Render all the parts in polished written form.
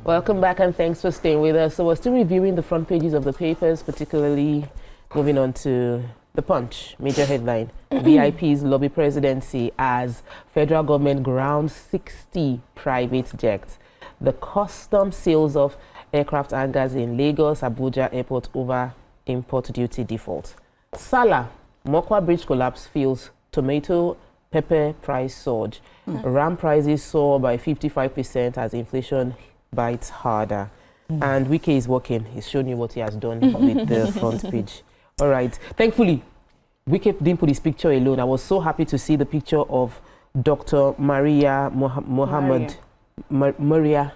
Welcome back and thanks for staying with us. So we're still reviewing the front pages of the papers, particularly moving on to the Punch. Major headline, VIPs lobby presidency as federal government grounds 60 private jets. The custom sales of aircraft hangars in Lagos, Abuja airport over import duty default. Salah, Mokwa bridge collapse feels tomato pepper price surge. Ram prices soar by 55% as inflation bites harder. And Wike is working. He's shown you what he has done with the front page. All right. Thankfully, Wike didn't put his picture alone. I was so happy to see the picture of Dr. Maria Mohammed. Maria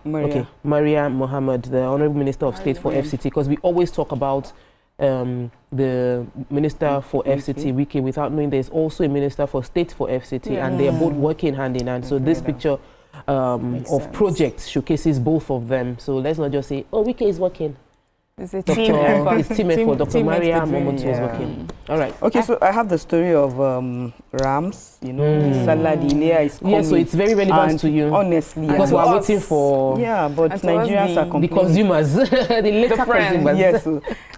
Mohammed, the Honorable Minister of State for FCT, because we always talk about the Minister for FCT, Wike, without knowing there's also a Minister for State for FCT, and they are both working hand in hand. So this picture of projects showcases both of them. So let's not just say, oh, Wike is working. It's a team effort. It's team effort. Dr. Maria Mohammed is working. All right. Okay, so I have the story of Rams, you know, Salah, the layer is coming. Yeah, so it's very relevant to you. Honestly. Because we're waiting for... Yeah, but Nigerians are complaining. The consumers, the later consumers. Yes.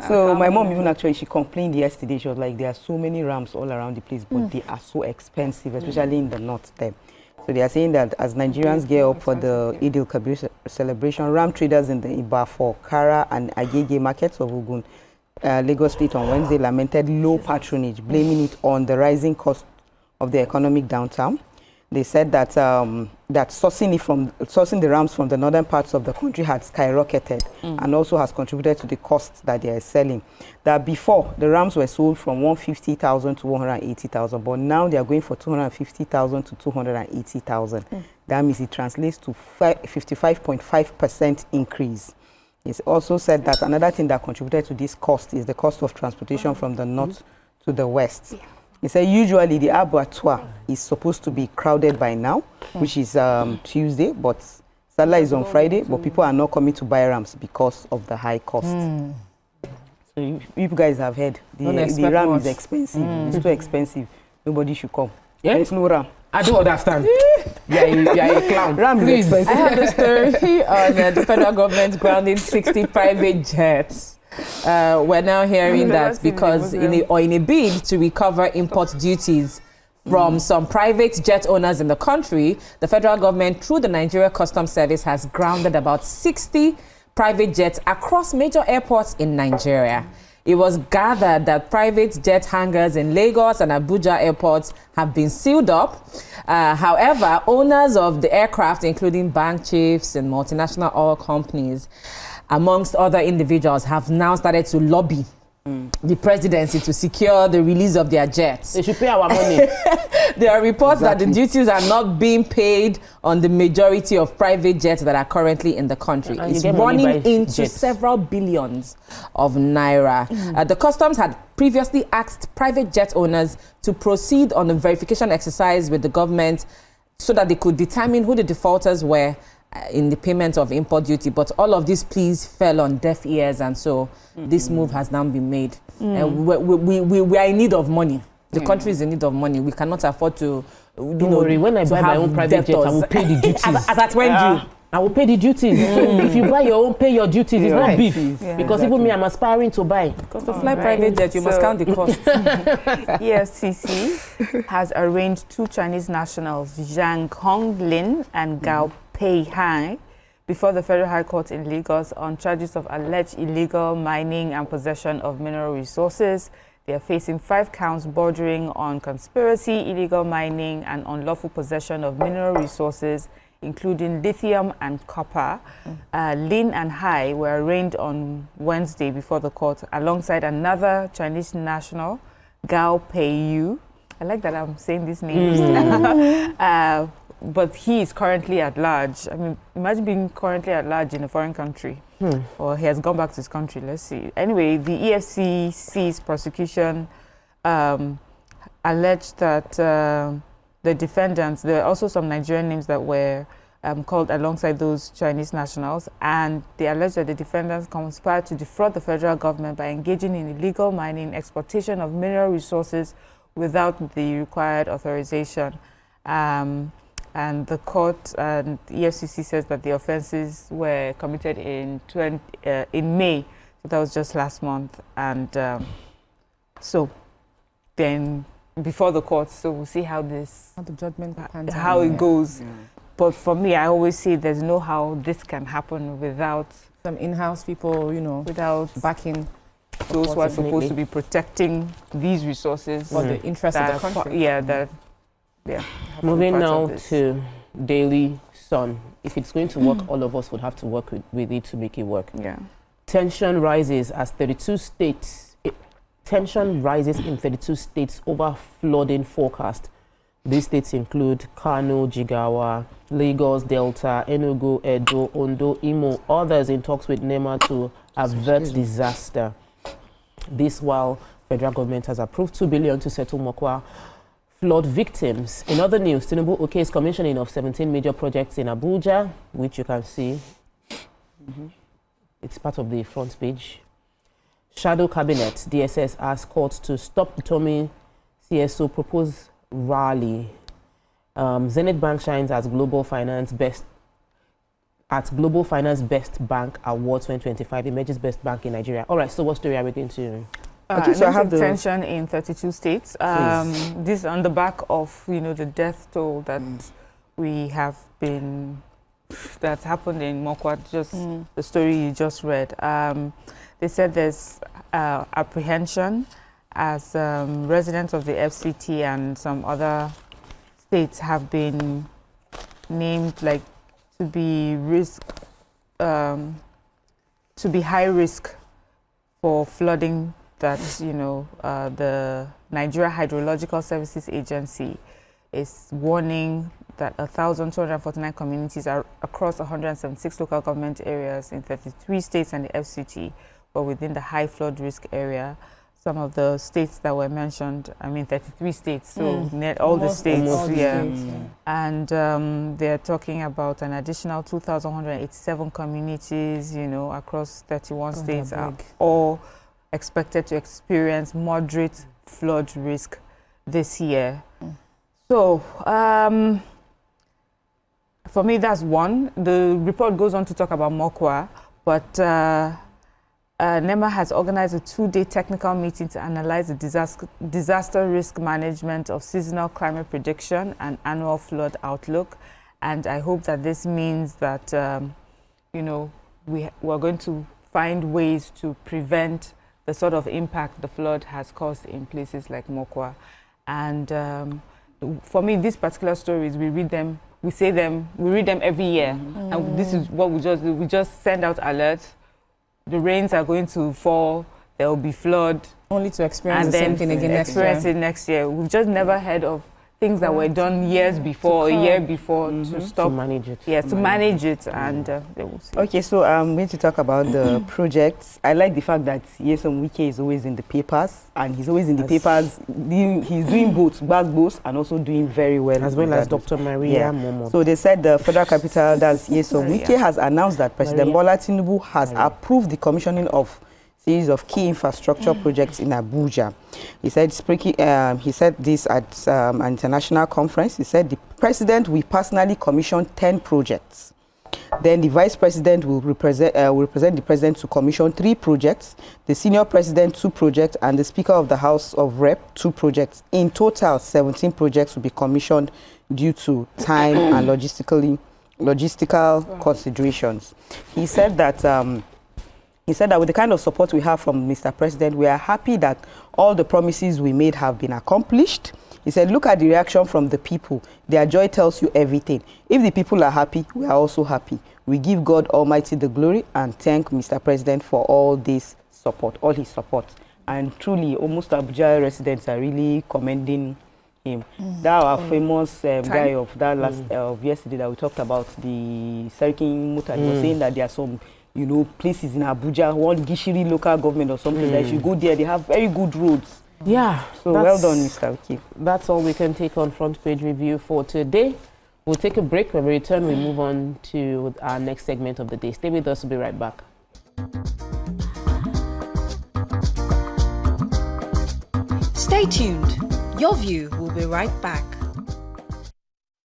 So my mom even actually, she complained yesterday. She was like, there are so many Rams all around the place, but they are so expensive, especially in the north there. So they are saying that as Nigerians gear up for the Eid al-Kabir celebration, Ram traders in the Ibafor, Kara and Agege markets of Ogun, Lagos State on Wednesday lamented low patronage, blaming it on the rising cost of the economic downturn. They said that sourcing the Rams from the northern parts of the country had skyrocketed and also has contributed to the costs that they are selling. That before, the Rams were sold from 150,000 to 180,000, but now they are going for 250,000 to 280,000. That means it translates to 55.5% increase. It's also said that another thing that contributed to this cost is the cost of transportation from the north to the west. He said usually the abattoir is supposed to be crowded by now, which is Tuesday, but Salah is on Friday, but people are not coming to buy Rams because of the high cost. So you guys have heard, the Ram is expensive. It's too expensive. Nobody should come. Yeah? There's no Ram. I don't understand. You're a clown. Ram is expensive. I have the story on the federal government grounding 60 private jets. We're now hearing that because in a bid to recover import duties from some private jet owners in the country, the federal government, through the Nigeria Customs Service, has grounded about 60 private jets across major airports in Nigeria. It was gathered that private jet hangars in Lagos and Abuja airports have been sealed up. However, owners of the aircraft, including bank chiefs and multinational oil companies, amongst other individuals, have now started to lobby the presidency to secure the release of their jets. They should pay our money. There are reports that the duties are not being paid on the majority of private jets that are currently in the country. It's running into several billions of naira. The customs had previously asked private jet owners to proceed on a verification exercise with the government so that they could determine who the defaulters were in the payment of import duty, but all of these pleas fell on deaf ears, and so this move has now been made. We are in need of money. The country is in need of money. We cannot afford to. Don't worry, when I buy my own private jet, I will pay the duties. as at when due. I will pay the duties. So if you buy your own, pay your duties. It's not beef. Because even me, I'm aspiring to buy. Because to fly private jet, you must count the cost. EFCC has arraigned two Chinese nationals, Zhang Honglin and Gao Pei Hai, before the Federal High Court in Lagos on charges of alleged illegal mining and possession of mineral resources. They are facing 5 counts bordering on conspiracy, illegal mining, and unlawful possession of mineral resources, including lithium and copper. Lin and Hai were arraigned on Wednesday before the court alongside another Chinese national, Gao Peiyu. I like that I'm saying these names. But he is currently at large. I mean, imagine being currently at large in a foreign country. Or he has gone back to his country, let's see. Anyway, the EFCC's prosecution alleged that the defendants, there are also some Nigerian names that were called alongside those Chinese nationals, and they alleged that the defendants conspired to defraud the federal government by engaging in illegal mining, exploitation of mineral resources without the required authorization. and the court and EFCC says that the offences were committed in May, so that was just last month, and so then before the court, so we'll see how the judgment how it goes. Yeah. But for me, I always say there's no how this can happen without some in-house people, without backing those who are supposed to be protecting these resources for the interest of the country. Moving now to Daily Sun. If it's going to work, all of us would have to work with it to make it work. Yeah. Tension rises as 32 states. Tension rises in 32 states over flooding forecast. These states include Kano, Jigawa, Lagos, Delta, Enugu, Edo, Ondo, Imo, others in talks with NEMA to avert disaster. This while federal government has approved 2 billion to settle Mokwa flood victims. In other news, Tinubu okays commissioning of 17 major projects in Abuja, which you can see. It's part of the front page. Shadow Cabinet, DSS asks courts to stop determining CSO proposed rally. Zenith Bank shines as Global Finance Best Bank Awards 2025, emerges best bank in Nigeria. All right, so what story are we going to? Okay, so I have tension in 32 states. This on the back of the death toll that we have been that's happened in Mokwa. Just the story you just read. They said there's apprehension as residents of the FCT and some other states have been named to be high risk for flooding that the Nigeria Hydrological Services Agency is warning that 1,249 communities are across 176 local government areas in 33 states and the FCT were within the high flood risk area. Some of the states that were mentioned, 33 states, so all the states, And they're talking about an additional 2,187 communities, across 31 states are all expected to experience moderate flood risk this year. So, for me, that's one. The report goes on to talk about Mokwa, but NEMA has organized a 2-day technical meeting to analyze the disaster risk management of seasonal climate prediction and annual flood outlook. And I hope that this means that, we're going to find ways to prevent the sort of impact the flood has caused in places like Mokwa. And for me, these particular stories, we read them every year. And this is what we just do. We just send out alerts. The rains are going to fall, there will be flood. Only to experience the same thing again next year. We've just never heard of things that were done years before, a year before, to stop. To manage it. Yeah, to manage it, and they will see. Okay, so I'm going to talk about the projects. I like the fact that Nyesom Wike is always in the papers, and he's always in the papers. He's doing both and also doing very well. As well as Dr. Maria Momo. So they said the federal capital, that's Nyesom Wike, has announced that President Bola Tinubu has approved the commissioning of series of key infrastructure projects in Abuja. He said this at an international conference. He said the president will personally commission 10 projects. Then the vice president will represent the president to commission 3 projects, the senior president 2 projects, and the speaker of the House of Rep 2 projects. In total, 17 projects will be commissioned due to time and logistical considerations. He said that with the kind of support we have from Mr. President, we are happy that all the promises we made have been accomplished. He said, look at the reaction from the people. Their joy tells you everything. If the people are happy, we are also happy. We give God Almighty the glory and thank Mr. President for all this support, all his support. And truly, almost Abuja residents are really commending him. That our famous guy of that of yesterday that we talked about, the Serikin Muta, was saying that there are some places in Abuja, one Gishiri local government or something, that if you go there, they have very good roads. Yeah. So well done, Mr. Wike. That's all we can take on Front Page Review for today. We'll take a break. When we return, we move on to our next segment of the day. Stay with us. We'll be right back. Stay tuned. Your View will be right back.